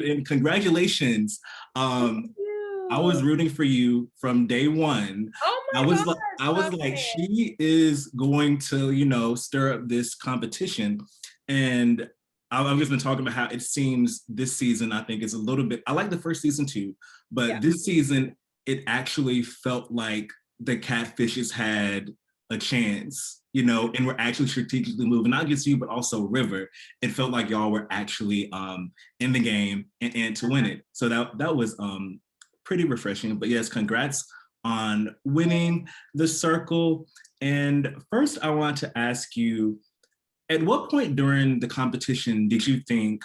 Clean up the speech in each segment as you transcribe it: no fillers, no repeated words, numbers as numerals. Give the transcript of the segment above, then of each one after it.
And congratulations. Thank I was you. rooting for you from day one. Oh I my was gosh, like, stop it. she is going to, stir up this competition. And I've just been talking about how it seems this season, I think, is a little bit, I like the first season too, but Yeah. this season, it actually felt like the Catfishes had a chance, and we're actually strategically moving, not just you, but also River. It felt like y'all were actually in the game and to win it. So that was pretty refreshing. But yes, congrats on winning the circle. And first, I want to ask you, at what point during the competition did you think,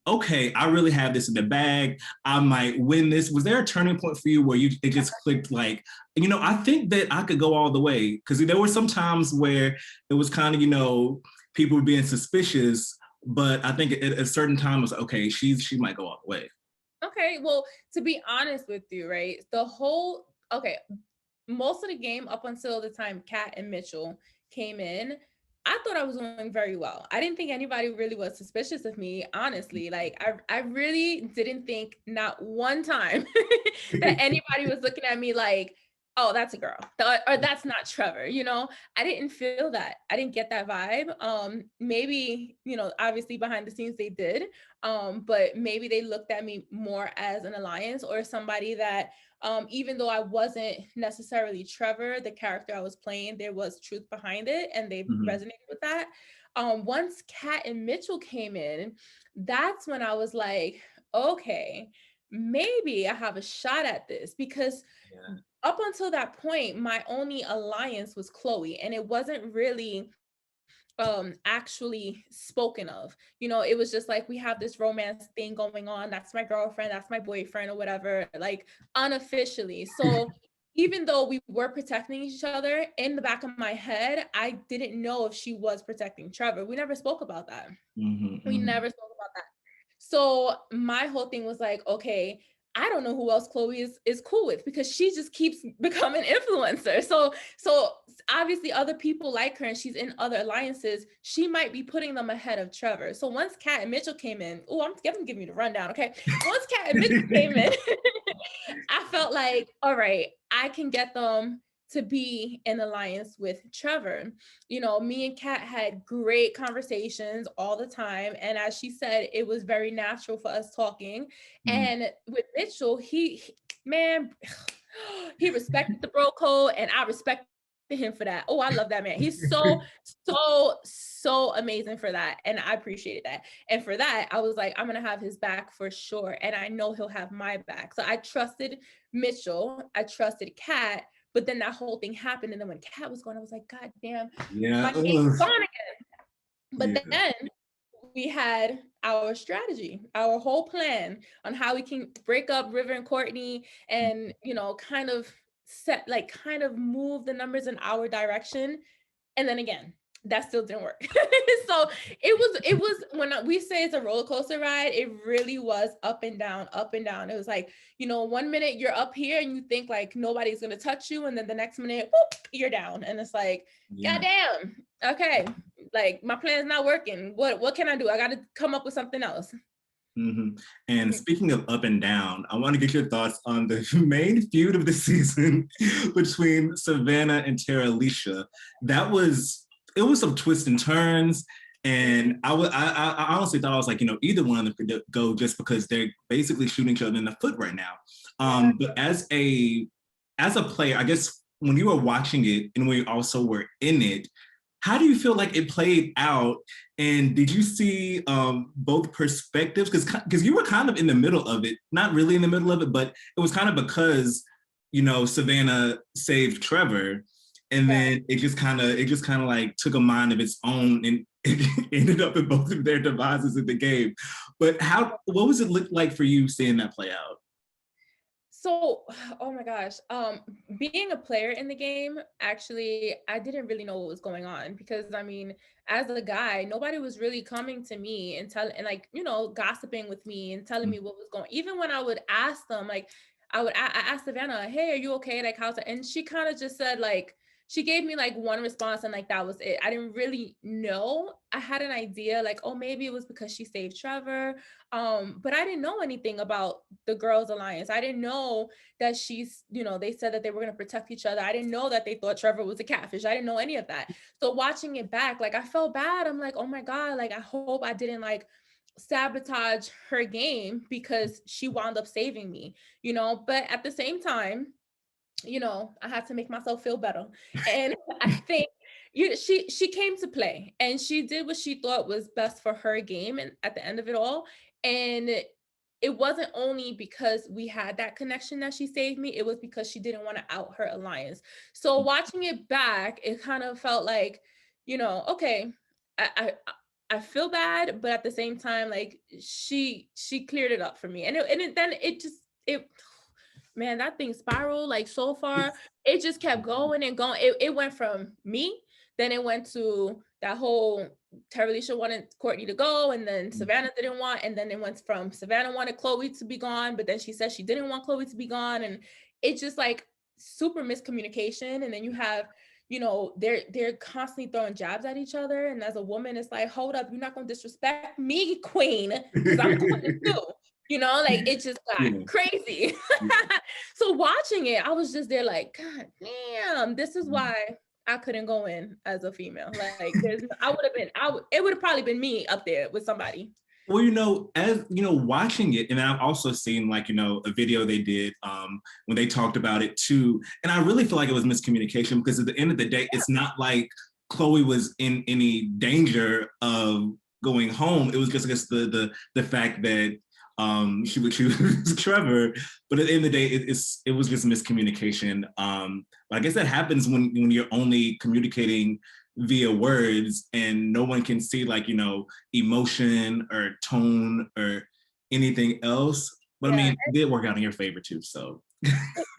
okay, I really have this in the bag, I might win this? Was there a turning point for you where it just clicked like, I think that I could go all the way? Because there were some times where it was kind of, people were being suspicious, but I think at a certain time it was okay, she might go all the way. Okay, well, to be honest with you, right? Okay, most of the game up until the time Kat and Mitchell came in, I thought I was doing very well. I didn't think anybody really was suspicious of me, honestly. Like I really didn't think not one time that anybody was looking at me like, oh, that's a girl. Or that's not Trevor, you know? I didn't feel that. I didn't get that vibe. Maybe, obviously behind the scenes they did. But maybe they looked at me more as an alliance or somebody that even though I wasn't necessarily Trevor, the character I was playing, there was truth behind it and they Mhm. resonated with that. Once Kat and Mitchell came in, that's when I was like, okay, maybe I have a shot at this because Yeah. up until that point, my only alliance was Chloe, and it wasn't really actually spoken of. It was just like we have this romance thing going on. That's my girlfriend, that's my boyfriend, or whatever, like unofficially. So even though we were protecting each other, in the back of my head, I didn't know if she was protecting Trevor. We never spoke about that. Mhm, We mhm. never spoke about that. So my whole thing was like, okay, I don't know who else Chloe is cool with because she just keeps becoming influencer. So obviously other people like her and she's in other alliances. She might be putting them ahead of Trevor. So once Kat and Mitchell came in, I'm giving you the rundown, okay? Once Kat and Mitchell came in, I felt like, all right, I can get them to be in alliance with Trevor. Me and Kat had great conversations all the time. And as she said, it was very natural for us talking. Mhm. And with Mitchell, man, he respected the bro code and I respected him for that. Oh, I love that man. He's so amazing for that. And I appreciated that. And for that, I was like, I'm going to have his back for sure. And I know he'll have my back. So I trusted Mitchell. I trusted Kat. But then that whole thing happened. And then when Kat was gone, I was like, God damn, Yeah. my game's Ugh. gone again. But Yeah. then we had our strategy, our whole plan on how we can break up River and Courtney and, kind of kind of move the numbers in our direction. And then again, that still didn't work. So it was when we say it's a roller coaster ride, it really was up and down, up and down. It was like, one minute you're up here and you think like nobody's gonna touch you, and then the next minute, whoop, you're down. And it's like, Yeah. goddamn, okay, like my plan's not working. What can I do? I gotta come up with something else. Hmm. And speaking of up and down, I want to get your thoughts on the main feud of the season between Savannah and Terralicia. It was some twists and turns. And I honestly thought, I was like, either one of them could go just because they're basically shooting each other in the foot right now. Yeah. But as a player, I guess when you were watching it and we also were in it, how do you feel like it played out? And did you see both perspectives? Because you were kind of in the middle of it, not really in the middle of it, but it was kind of because Savannah saved Trevor, and Yeah. then it just kind of like took a mind of its own, and it ended up in both of their devices in the game. But what was it look like for you seeing that play out? So, oh my gosh. Being a player in the game, actually, I didn't really know what was going on because I mean, as a guy, nobody was really coming to me and like, gossiping with me and telling me what was going. Even when I would ask them, like I asked Savannah, "Hey, are you okay? Like how's it?" And she kind of just said like she gave me like one response and like that was it. I didn't really know. I had an idea like, oh, maybe it was because she saved Trevor. But I didn't know anything about the girls' alliance. I didn't know that she's, you know, they said that they were going to protect each other. I didn't know that they thought Trevor was a catfish. I didn't know any of that. So watching it back, like I felt bad. I'm like, oh my God, like I hope I didn't like sabotage her game because she wound up saving me, you know. But at the same time, you know, I had to make myself feel better. And I think she came to play and she did what she thought was best for her game and at the end of it all. And it wasn't only because we had that connection that she saved me, it was because she didn't want to out her alliance. So watching it back, it kind of felt like, you know, okay, I feel bad, but at the same time, like she cleared it up for me. And then it just it man, that thing spiraled like so far. It just kept going and going. It went from me, then it went to that whole Trrevor wanted Courtney to go, and then Savannah didn't want, and then it went from Savannah wanted Chloe to be gone, but then she said she didn't want Chloe to be gone, and it's just like super miscommunication. And then you have, you know, they're constantly throwing jabs at each other, and as a woman, it's like, hold up, you're not gonna disrespect me, queen, because I'm a queen too. You know, like it just got crazy. So watching it, I was just there like, God damn, this is why I couldn't go in as a female. Like it would have probably been me up there with somebody. Well, you know, as you know, watching it, and I've also seen like, you know, a video they did when they talked about it too. And I really feel like it was miscommunication because at the end of the day, it's not like Chloe was in any danger of going home. It was just, I guess, the fact that she would choose Trevor, but at the end of the day, it was just miscommunication. I guess that happens when you're only communicating via words and no one can see like, you know, emotion or tone or anything else. But I mean, it did work out in your favor too. So.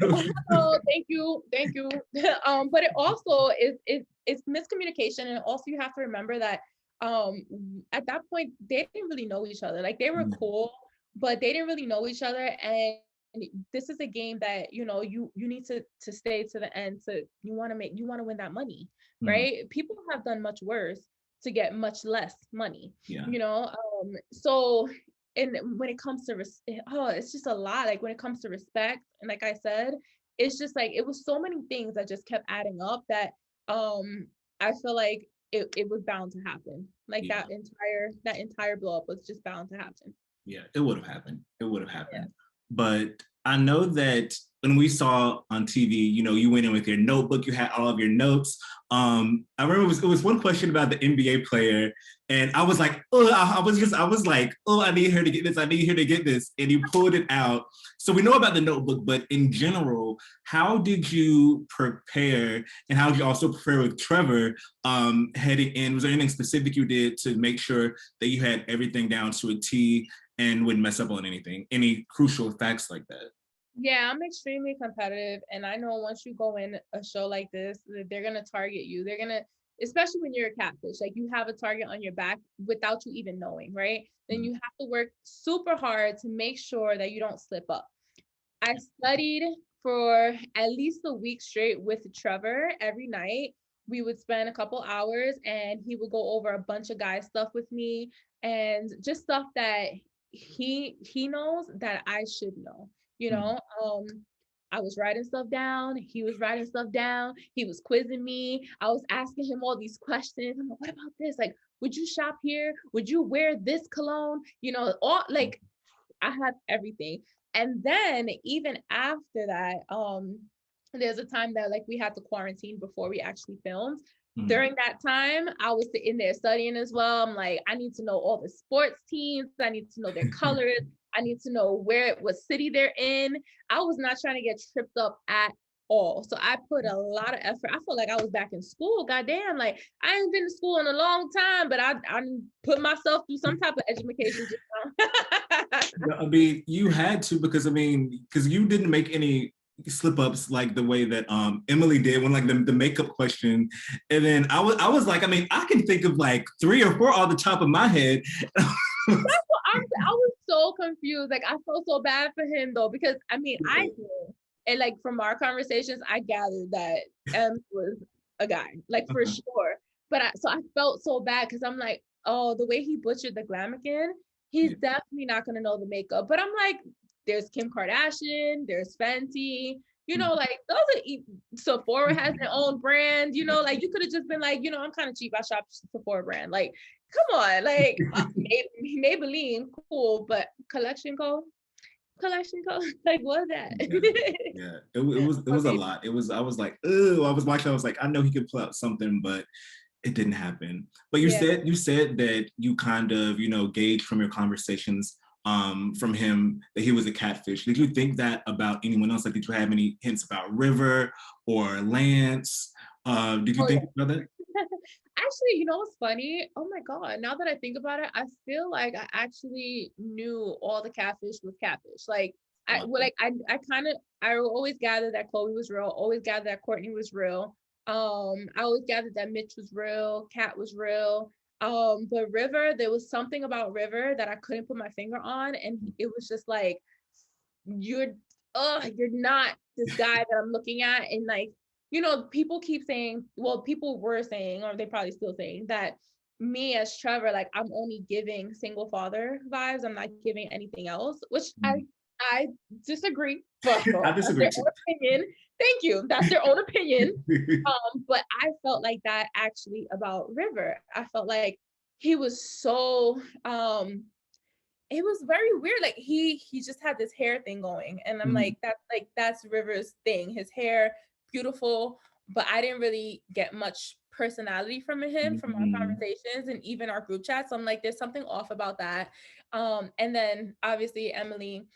Oh, thank you. But it also it's miscommunication, and also you have to remember that at that point they didn't really know each other. Like they were cool, but they didn't really know each other. And this is a game that, you know, you need to stay to the end. So you want to win that money, right? People have done much worse to get much less money, you know. So and when it comes to it's just a lot. Like when it comes to respect, and like I said, it's just like it was so many things that just kept adding up that I feel like it was bound to happen. Like that entire blow up was just bound to happen. Yeah, it would have happened. But I know that when we saw on TV, you know, you went in with your notebook, you had all of your notes. I remember it was one question about the NBA player, and I was like, oh, I was like, oh, I need her to get this. I need her to get this. And you pulled it out. So we know about the notebook, but in general, how did you prepare, and how did you also prepare with Trevor heading in? Was there anything specific you did to make sure that you had everything down to a T and wouldn't mess up on anything, any crucial facts like that? Yeah, I'm extremely competitive, and I know once you go in a show like this, they're gonna target you. They're gonna, especially when you're a catfish, like you have a target on your back without you even knowing, right? Then you have to work super hard to make sure that you don't slip up. I studied for at least a week straight with Trevor every night. We would spend a couple hours and he would go over a bunch of guy stuff with me and just stuff that he knows that I should know. You know, I was writing stuff down. He was writing stuff down. He was quizzing me. I was asking him all these questions. I'm like, what about this? Like, would you shop here? Would you wear this cologne? You know, all like I had everything. And then even after that, there's a time that like we had to quarantine before we actually filmed. During that time, I was sitting there studying as well. I'm like, I need to know all the sports teams. I need to know their colors. I need to know what city they're in. I was not trying to get tripped up at all. So I put a lot of effort. I felt like I was back in school. Goddamn, like I ain't been to school in a long time, but I put myself through some type of education just now. I mean, you had to because you didn't make any slip ups like the way that Emily did when like the makeup question, and then I was like, I mean, I can think of like 3 or 4 on the top of my head. That's what I was so confused. Like I felt so bad for him though, because I mean I knew, and like from our conversations, I gathered that M was a guy, like for sure. But I felt so bad because I'm like, oh, the way he butchered the Glamican, he's definitely not gonna know the makeup. But I'm like, there's Kim Kardashian, there's Fenty, you know, like those are Sephora has their own brand, you know, like you could have just been like, you know, I'm kind of cheap, I shop Sephora brand. Like, come on, like Maybelline, cool, but Collection Co. Like what is that? Yeah. It was a lot. I was like, oh, I was watching, I was like, I know he could pull out something, but it didn't happen. But you said that you kind of, gauged from your conversations from him that he was a catfish. Did you think that about anyone else? Like, did you have any hints about River or Lance? Did you think about that? Actually, you know what's funny? Oh my God, now that I think about it, I feel like I actually knew all the catfish was catfish. Like I always gathered that Chloe was real, always gathered that Courtney was real. I always gathered that Mitch was real, Kat was real. But River, there was something about River that I couldn't put my finger on, and it was just like, you're not this guy that I'm looking at. And like, people keep saying, well, people were saying, or they probably still saying, that me as Trevor, like I'm only giving single father vibes. I'm not giving anything else, which I disagree. But I disagree that's their own opinion. Thank you. That's their own opinion. But I felt like that actually about River. I felt like he was so it was very weird. Like he just had this hair thing going, and I'm like, that's River's thing. His hair, beautiful, but I didn't really get much personality from him from our conversations and even our group chats. So I'm like, there's something off about that. And then obviously Emily,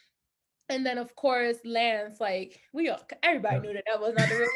and then of course Lance. Like everybody knew that was not the real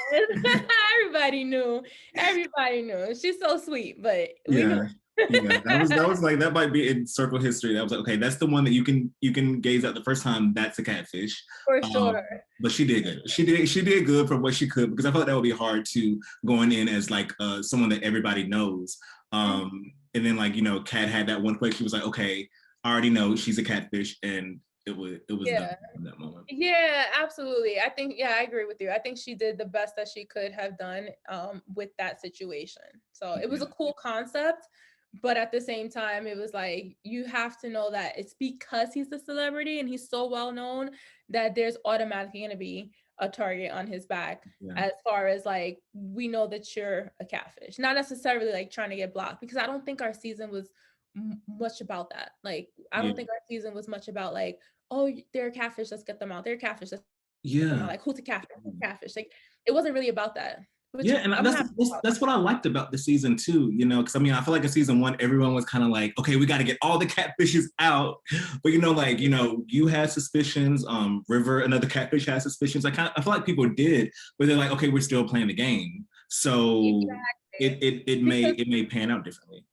Lance. Everybody knew. She's so sweet, but we knew. Yeah, that was like, that might be in circle history. That was like, okay, that's the one that you can gaze at the first time. That's a catfish For sure. But she did good. She did good for what she could, because I felt like that would be hard to going in as like someone that everybody knows. And then like Kat had that one question. She was like, okay, I already know she's a catfish, and it was done in that moment. Yeah, absolutely. I think I agree with you. I think she did the best that she could have done with that situation. So it was a cool concept. But at the same time, it was like, you have to know that it's because he's a celebrity and he's so well known that there's automatically going to be a target on his back. As far as like, we know that you're a catfish, not necessarily like trying to get blocked, because I don't think our season was much about that. Like, I don't think our season was much about like, oh, they're a catfish, let's get them out. They're a catfish, let's get them out. Like, who's a catfish? Catfish. Like, it wasn't really about that. And that's what I liked about the season too, because I mean, I feel like in season one, everyone was kind of like, okay, we got to get all the catfishes out. But you had suspicions. River, another catfish, had suspicions. I feel like people did, but they're like, okay, we're still playing the game, so it may pan out differently.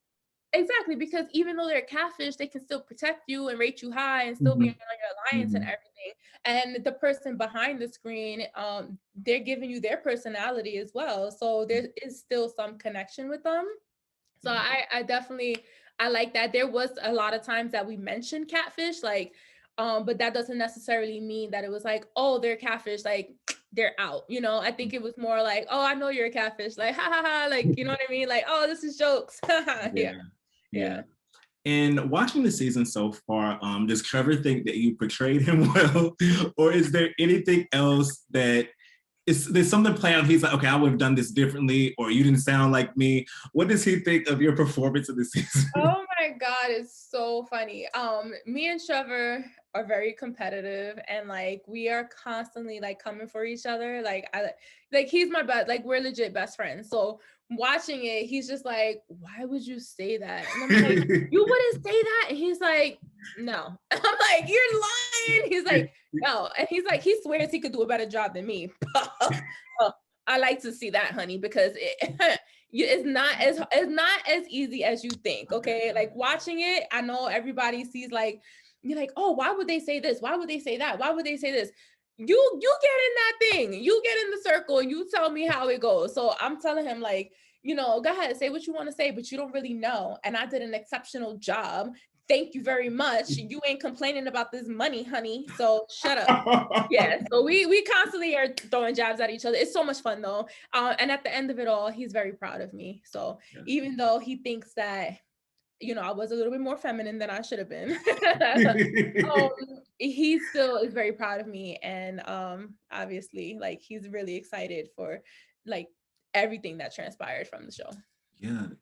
Exactly, because even though they're catfish, they can still protect you and rate you high and still be on your alliance and everything. And the person behind the screen, they're giving you their personality as well. So there is still some connection with them. So I definitely, I like that. There was a lot of times that we mentioned catfish, like, but that doesn't necessarily mean that it was like, oh, they're catfish, like they're out. I think it was more like, oh, I know you're a catfish, like, ha ha ha, like, you know what I mean? Like, oh, this is jokes. Yeah. And watching the season so far, does Trevor think that you portrayed him well, or is there anything else that there's something playing out? He's like, okay, I would have done this differently, or you didn't sound like me. What does he think of your performance of the season? Oh my God, it's so funny. Me and Trevor are very competitive, and like we are constantly like coming for each other. Like he's my best, like we're legit best friends. So watching it, he's just like, why would you say that? And I'm like, you wouldn't say that. And he's like, no. I'm like, you're lying. He's like, no. And he's like, he swears he could do a better job than me. I like to see that, honey, because it's not as easy as you think. Okay, like watching it, I know everybody sees like, you're like, oh, why would they say this? Why would they say that? Why would they say this? You get in that thing, you get in the circle, and you tell me how it goes. So I'm telling him like, go ahead, say what you want to say, but you don't really know. And I did an exceptional job thank you very much. You ain't complaining about this money, honey. So shut up. Yeah. So we constantly are throwing jabs at each other. It's so much fun though. And at the end of it all, he's very proud of me. So even though he thinks that, I was a little bit more feminine than I should have been, he still is very proud of me. And obviously, like, he's really excited for like everything that transpired from the show.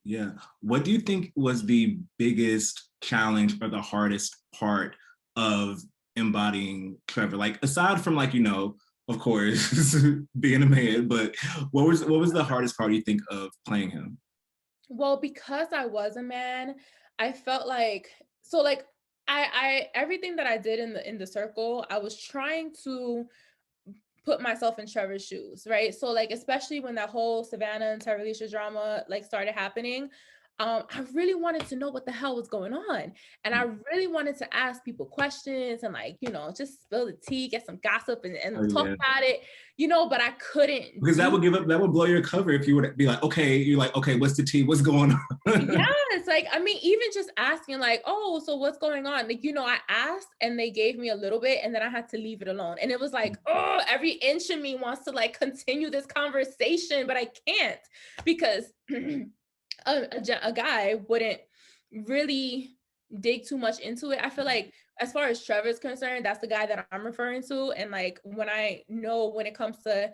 Yeah. What do you think was the biggest challenge or the hardest part of embodying Trevor? Like, aside from, like, of course, being a man, but what was the hardest part you think of playing him? Well, because I was a man, I felt like, I everything that I did in the circle, I was trying to put myself in Trevor's shoes, right? So like, especially when that whole Savannah and Terralisha drama like started happening, I really wanted to know what the hell was going on. And I really wanted to ask people questions and like, just spill the tea, get some gossip and talk about it, but I couldn't. Because that would blow your cover if you would be like, okay, you're like, okay, what's the tea? What's going on? Yes, like, I mean, even just asking like, oh, so what's going on? Like, I asked and they gave me a little bit and then I had to leave it alone. And it was like, oh, every inch of me wants to like continue this conversation, but I can't because a guy wouldn't really dig too much into it. I feel like as far as Trevor's concerned, that's the guy that I'm referring to. And like, when it comes to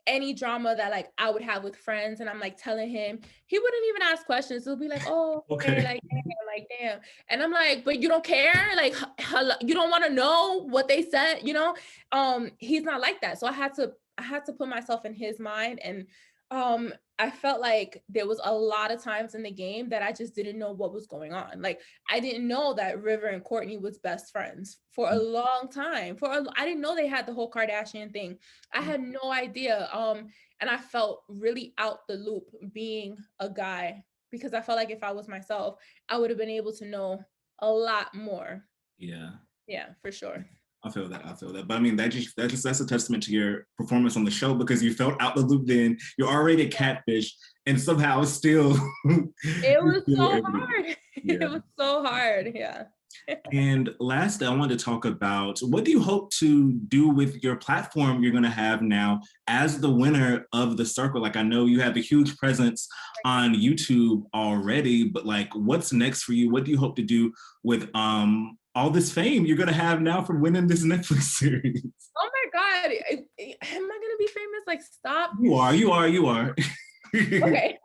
any drama that like I would have with friends and I'm like telling him, he wouldn't even ask questions. He'll be like, oh, okay, like damn. And I'm like, but you don't care? Like, you don't want to know what they said, He's not like that. So I had to put myself in his mind. And I felt like there was a lot of times in the game that I just didn't know what was going on. Like, I didn't know that River and Courtney was best friends for a long time. I didn't know they had the whole Kardashian thing. I had no idea. And I felt really out the loop being a guy because I felt like if I was myself, I would have been able to know a lot more. Yeah, for sure. I feel that. But I mean, that's a testament to your performance on the show because you felt out the loop then. You're already a catfish and somehow it's still it was so hard. It was so hard. Yeah. And lastly, I wanted to talk about what do you hope to do with your platform you're going to have now as the winner of the circle? Like, I know you have a huge presence on YouTube already, but like, what's next for you? What do you hope to do with all this fame you're going to have now from winning this Netflix series? Oh my God. Am I going to be famous? Like, stop. You are. Okay.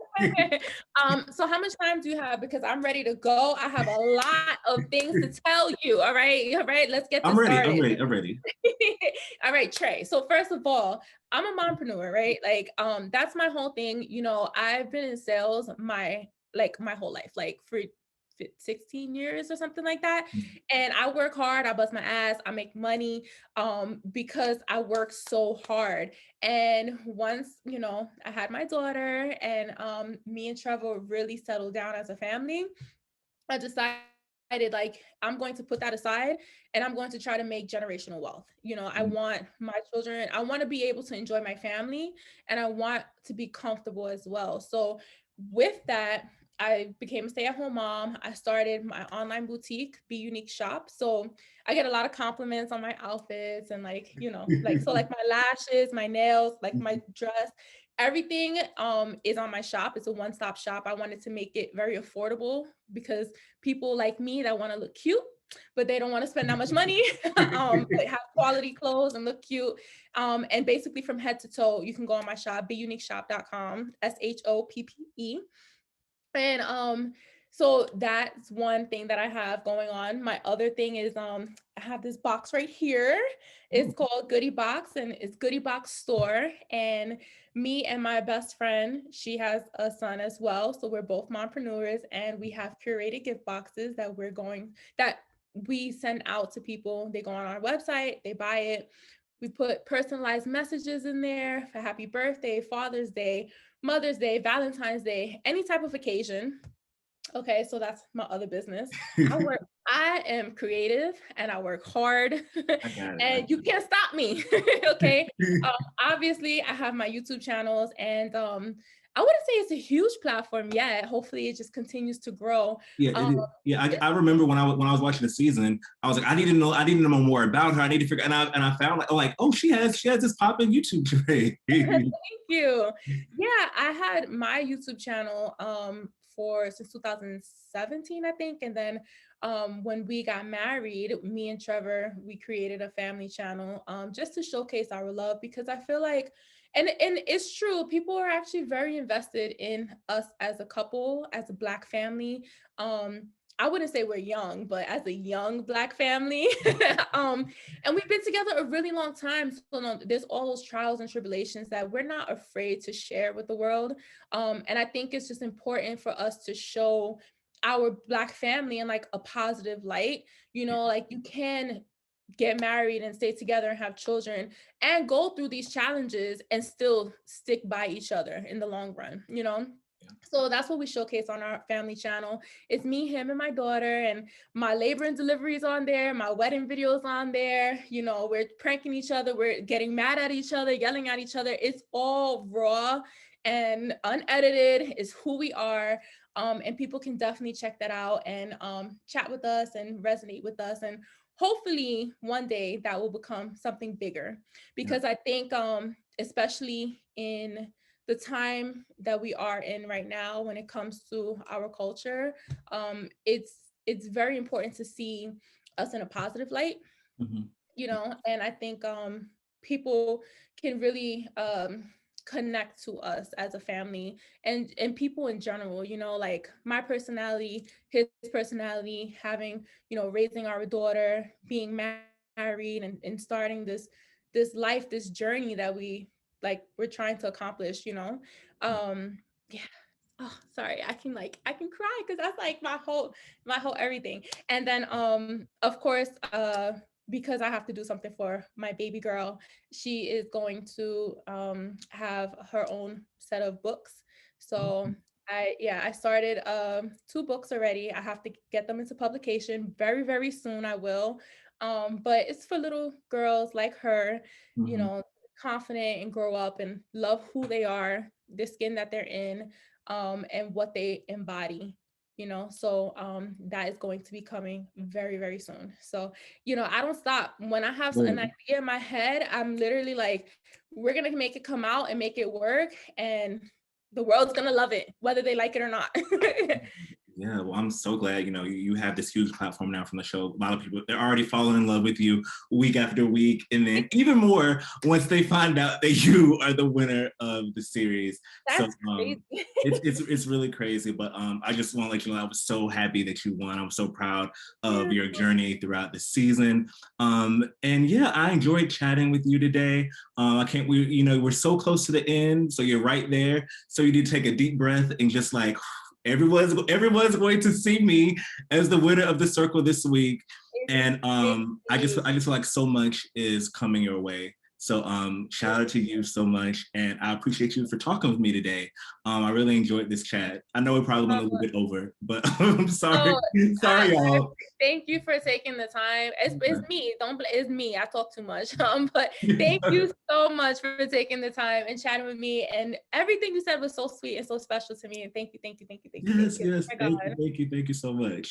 So how much time do you have? Because I'm ready to go. I have a lot of things to tell you. All right. Let's get this started. I'm ready. All right, Trey. So first of all, I'm a mompreneur, right? Like, that's my whole thing. I've been in sales my whole life, like for 16 years or something like that. And I work hard, I bust my ass, I make money because I work so hard. And once, I had my daughter and me and Trevor really settled down as a family, I decided like I'm going to put that aside and I'm going to try to make generational wealth. I want my children, I want to be able to enjoy my family and I want to be comfortable as well. So with that, I became a stay-at-home mom. I started my online boutique, Be Unique Shop. So I get a lot of compliments on my outfits and like, so like my lashes, my nails, like my dress, everything is on my shop. It's a one-stop shop. I wanted to make it very affordable because people like me that want to look cute, but they don't want to spend that much money, they have quality clothes and look cute. And basically from head to toe, you can go on my shop, beuniqueshop.com, SHOPPE. And so that's one thing that I have going on. My other thing is I have this box right here. It's called Goodie Box and it's Goodie Box Store. And me and my best friend, she has a son as well. So we're both mompreneurs and we have curated gift boxes that we send out to people. They go on our website, they buy it. We put personalized messages in there for happy birthday, Father's Day, Mother's Day, Valentine's Day, any type of occasion. Okay, so that's my other business. I am creative and I work hard and you can't stop me. Okay. Obviously I have my YouTube channels and I wouldn't say it's a huge platform yet. Hopefully it just continues to grow. Yeah, Um, yeah. I remember when I was watching the season, I was like, I need to know more about her. I need to figure, and I found like, oh, she has this popping YouTube trade. Thank you. Yeah, I had my YouTube channel for since 2017, I think. And then when we got married, me and Trevor, we created a family channel just to showcase our love, because I feel like and it's true, people are actually very invested in us as a couple, as a Black family. I wouldn't say we're young, but as a young Black family. And we've been together a really long time. So no, there's all those trials and tribulations that we're not afraid to share with the world. And I think it's just important for us to show our Black family in like a positive light. You know, like you can get married and stay together and have children and go through these challenges and still stick by each other in the long run, you know? So that's what we showcase on our family channel. It's me, him, and my daughter, and my labor and deliveries on there, my wedding videos on there. You know, we're pranking each other, we're getting mad at each other, yelling at each other. It's all raw and unedited, is who we are. And people can definitely check that out and chat with us and resonate with us. And hopefully one day that will become something bigger, Yeah. because I think especially in the time that we are in right now when it comes to our culture, it's very important to see us in a positive light, Mhm. you know. And I think people can really connect to us as a family, and people in general, you know, like my personality, his personality, having, you know, raising our daughter, being married, and starting this life, this journey that we're trying to accomplish, you know. Yeah. Oh, sorry, I can cry because that's like my whole everything. And then of course because I have to do something for my baby girl, she is going to have her own set of books. So I started 2 books already. I have to get them into publication very, very soon. I will. But it's for little girls like her, you Mhm. know, confident and grow up and love who they are, the skin that they're in, and what they embody, you know. So that is going to be coming very, very soon. So, you know, I don't stop. When I have an Right. idea in my head, I'm literally like, we're gonna make it come out and make it work, and the world's gonna love it, whether they like it or not. Yeah, well, I'm so glad, you have this huge platform now from the show. A lot of people, they're already falling in love with you week after week. And then even more once they find out that you are the winner of the series. So That's crazy. it's really crazy. But I just want to let you know, I was so happy that you won. I'm so proud of Yeah. your journey throughout the season. And yeah, I enjoyed chatting with you today. I can't, we're so close to the end. So you're right there. So you need to take a deep breath and just like, everyone's going to see me as the winner of the circle this week. And I just feel like so much is coming your way. So shout out to you so much, and I appreciate you for talking with me today. I really enjoyed this chat. I know it probably went a little bit over, but I'm sorry. Oh, Sorry, y'all. thank you for taking the time. It's me. It's me. I talk too much. But thank you so much for taking the time and chatting with me. And everything you said was so sweet and so special to me. And thank you, thank you, thank you, thank you, thank Yes, you. yes. Oh my Thank you, God. thank you, thank you so much.